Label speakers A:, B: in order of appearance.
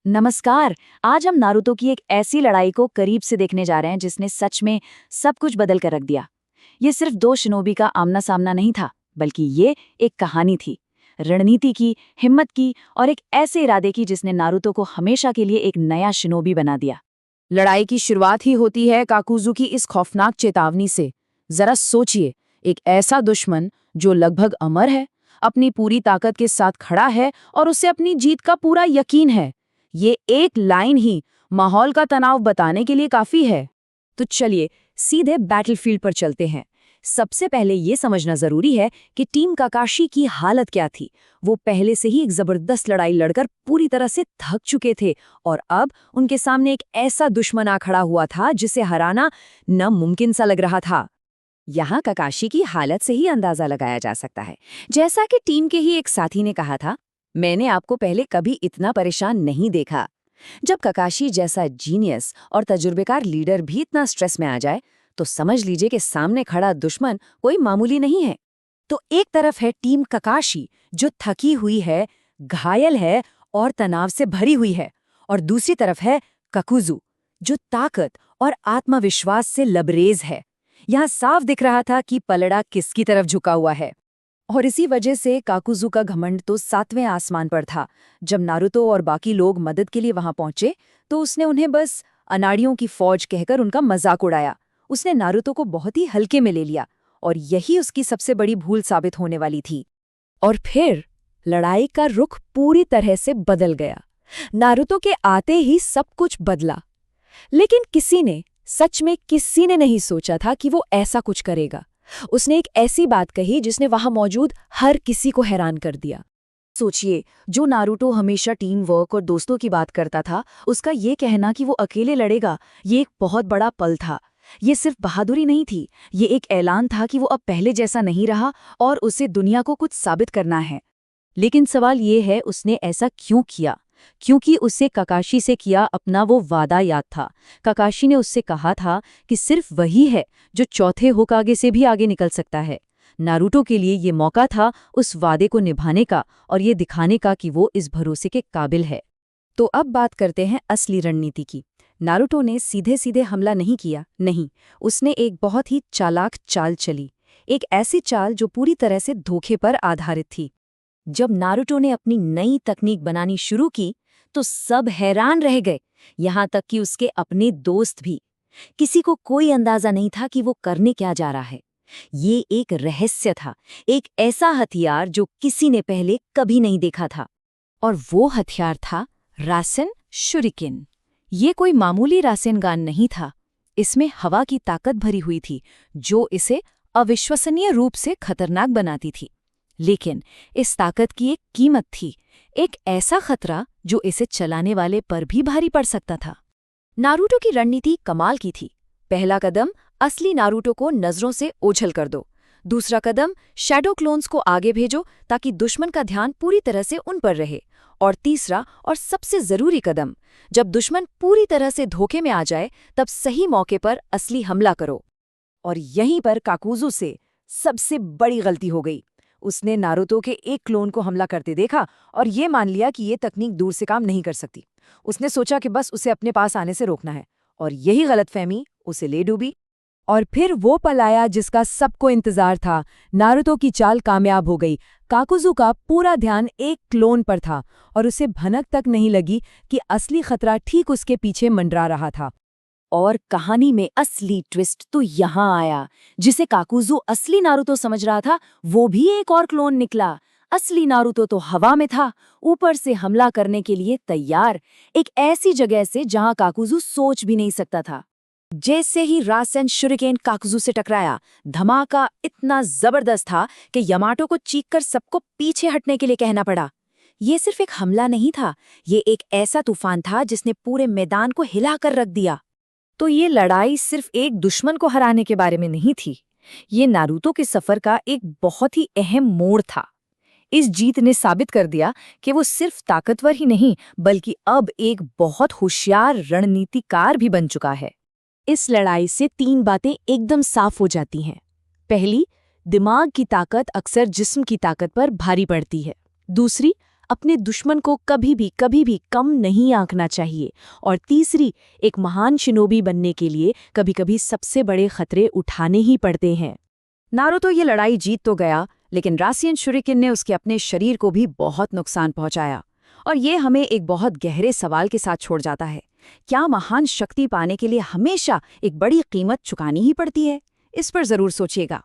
A: नमस्कार। आज हम नारुतो की एक ऐसी लड़ाई को करीब से देखने जा रहे हैं जिसने सच में सब कुछ बदल कर रख दिया। ये सिर्फ दो शिनोबी का आमना सामना नहीं था, बल्कि ये एक कहानी थी, रणनीति की, हिम्मत की और एक ऐसे इरादे की जिसने नारुतो को हमेशा के लिए एक नया शिनोबी बना दिया।
B: लड़ाई की शुरुआत ही होती है काकुजू की इस खौफनाक चेतावनी से। जरा सोचिए, एक ऐसा दुश्मन जो लगभग अमर है, अपनी पूरी ताकत के साथ खड़ा है और उसे अपनी जीत का पूरा यकीन है। ये एक लाइन ही माहौल का तनाव बताने के लिए काफी है।
A: तो चलिए सीधे बैटलफील्ड पर चलते हैं। सबसे पहले ये समझना जरूरी है कि टीम काकाशी की हालत क्या थी। वो पहले से ही एक जबरदस्त लड़ाई लड़कर पूरी तरह से थक चुके थे और अब उनके सामने एक ऐसा दुश्मन आ खड़ा हुआ था जिसे हराना नामुमकिन सा लग रहा था। यहाँ काकाशी की हालत से ही अंदाजा लगाया जा सकता है। जैसा कि टीम के ही एक साथी ने कहा था, मैंने आपको पहले कभी इतना परेशान नहीं देखा। जब काकाशी जैसा जीनियस और तजुर्बेकार लीडर भी इतना स्ट्रेस में आ जाए, तो समझ लीजिए कि सामने खड़ा दुश्मन कोई मामूली नहीं है। तो एक तरफ है टीम काकाशी जो थकी हुई है, घायल है और तनाव से भरी हुई है, और दूसरी तरफ है काकुजू जो ताकत और आत्मविश्वास से लबरेज है। यहाँ साफ दिख रहा था कि पलड़ा किसकी तरफ झुका हुआ है। और इसी वजह से काकुजू का घमंड तो 7वें आसमान पर था। जब नारुतो और बाकी लोग मदद के लिए वहां पहुंचे तो उसने उन्हें बस अनाड़ियों की फौज कहकर उनका मजाक उड़ाया। उसने नारुतो को बहुत ही हल्के में ले लिया और यही उसकी सबसे बड़ी भूल साबित होने वाली थी। और फिर लड़ाई का रुख पूरी तरह से बदल गया। नारुतो के आते ही सब कुछ बदला, लेकिन सच में किसी ने नहीं सोचा था कि वो ऐसा कुछ करेगा। उसने एक ऐसी बात कही जिसने वहां मौजूद हर किसी को हैरान कर दिया। सोचिए, जो नारुतो हमेशा टीम वर्क और दोस्तों की बात करता था, उसका ये कहना कि वो अकेले लड़ेगा, ये एक बहुत बड़ा पल था। ये सिर्फ बहादुरी नहीं थी, ये एक ऐलान था कि वो अब पहले जैसा नहीं रहा और उसे दुनिया को कुछ साबित करना है। लेकिन सवाल ये है, उसने ऐसा क्यों किया? क्योंकि उसे काकाशी से किया अपना वो वादा याद था। काकाशी ने उससे कहा था कि सिर्फ वही है जो चौथे होकागे से भी आगे निकल सकता है। नारुतो के लिए ये मौका था उस वादे को निभाने का और ये दिखाने का कि वो इस भरोसे के काबिल है। तो अब बात करते हैं असली रणनीति की। नारुतो ने सीधे सीधे हमला नहीं किया, नहीं, उसने एक बहुत ही चालाक चाल चली। एक ऐसी चाल जो पूरी तरह से धोखे पर आधारित थी। जब नारुतो ने अपनी नई तकनीक बनानी शुरू की तो सब हैरान रह गए, यहाँ तक कि उसके अपने दोस्त भी। किसी को कोई अंदाजा नहीं था कि वो करने क्या जा रहा है। ये एक रहस्य था, एक ऐसा हथियार जो किसी ने पहले कभी नहीं देखा था। और वो हथियार था रासेन शुरिकेन। ये कोई मामूली रासेन गान नहीं था। इसमें हवा की ताकत भरी हुई थी जो इसे अविश्वसनीय रूप से खतरनाक बनाती थी। लेकिन इस ताकत की एक कीमत थी, एक ऐसा खतरा जो इसे चलाने वाले पर भी भारी पड़ सकता था। नारुतो की रणनीति कमाल की थी। पहला कदम, असली नारुतो को नजरों से ओझल कर दो। दूसरा कदम, शैडो क्लोन्स को आगे भेजो ताकि दुश्मन का ध्यान पूरी तरह से उन पर रहे। और तीसरा और सबसे जरूरी कदम, जब दुश्मन पूरी तरह से धोखे में आ जाए तब सही मौके पर असली हमला करो। और यहीं पर काकुजू से सबसे बड़ी गलती हो गई। उसने नारुतो के एक क्लोन को हमला करते देखा और ये मान लिया कि ये तकनीक दूर से काम नहीं कर सकती। उसने सोचा कि बस उसे अपने पास आने से रोकना है, और यही गलतफहमी उसे ले डूबी। और फिर वो पल आया जिसका सबको इंतजार था। नारुतो की चाल कामयाब हो गई। काकुजू का पूरा ध्यान एक क्लोन पर था और उसे भनक तक नहीं लगी कि असली खतरा ठीक उसके पीछे मंडरा रहा था। और कहानी में असली ट्विस्ट तो यहाँ आया। जिसे काकुजू असली नारुतो समझ रहा था, वो भी एक और क्लोन निकला। असली नारुतो तो हवा में था, ऊपर से हमला करने के लिए तैयार, एक ऐसी जगह से जहां काकुजू सोच भी नहीं सकता था। जैसे ही रासेन शुरिकेन काकुजू से टकराया, धमाका इतना जबरदस्त था कि यामाटो को चीखकर सबको पीछे हटने के लिए कहना पड़ा। ये सिर्फ एक हमला नहीं था, ये एक ऐसा तूफान था जिसने पूरे मैदान को हिलाकर रख दिया। तो ये लड़ाई सिर्फ एक दुश्मन को हराने के बारे में नहीं थी, ये नारुतो के सफर का एक बहुत ही अहम मोड़ था। इस जीत ने साबित कर दिया कि वो सिर्फ ताकतवर ही नहीं, बल्कि अब एक बहुत होशियार रणनीतिकार भी बन चुका है। इस लड़ाई से 3 बातें एकदम साफ हो जाती हैं। पहली, दिमाग की ताकत अक्सर जिस्म की ताकत पर भारी पड़ती है। दूसरी, अपने दुश्मन को कभी भी कम नहीं आंकना चाहिए। और तीसरी, एक महान शिनोबी बनने के लिए कभी-कभी सबसे बड़े खतरे उठाने ही पड़ते हैं। नारुतो ये लड़ाई जीत तो गया, लेकिन रासियन शुरिकेन ने उसके अपने शरीर को भी बहुत नुकसान पहुंचाया। और ये हमें एक बहुत गहरे सवाल के साथ छोड़ जाता है। क्या महान शक्ति पाने के लिए हमेशा एक बड़ी कीमत चुकानी ही पड़ती है? इस पर जरूर सोचिएगा।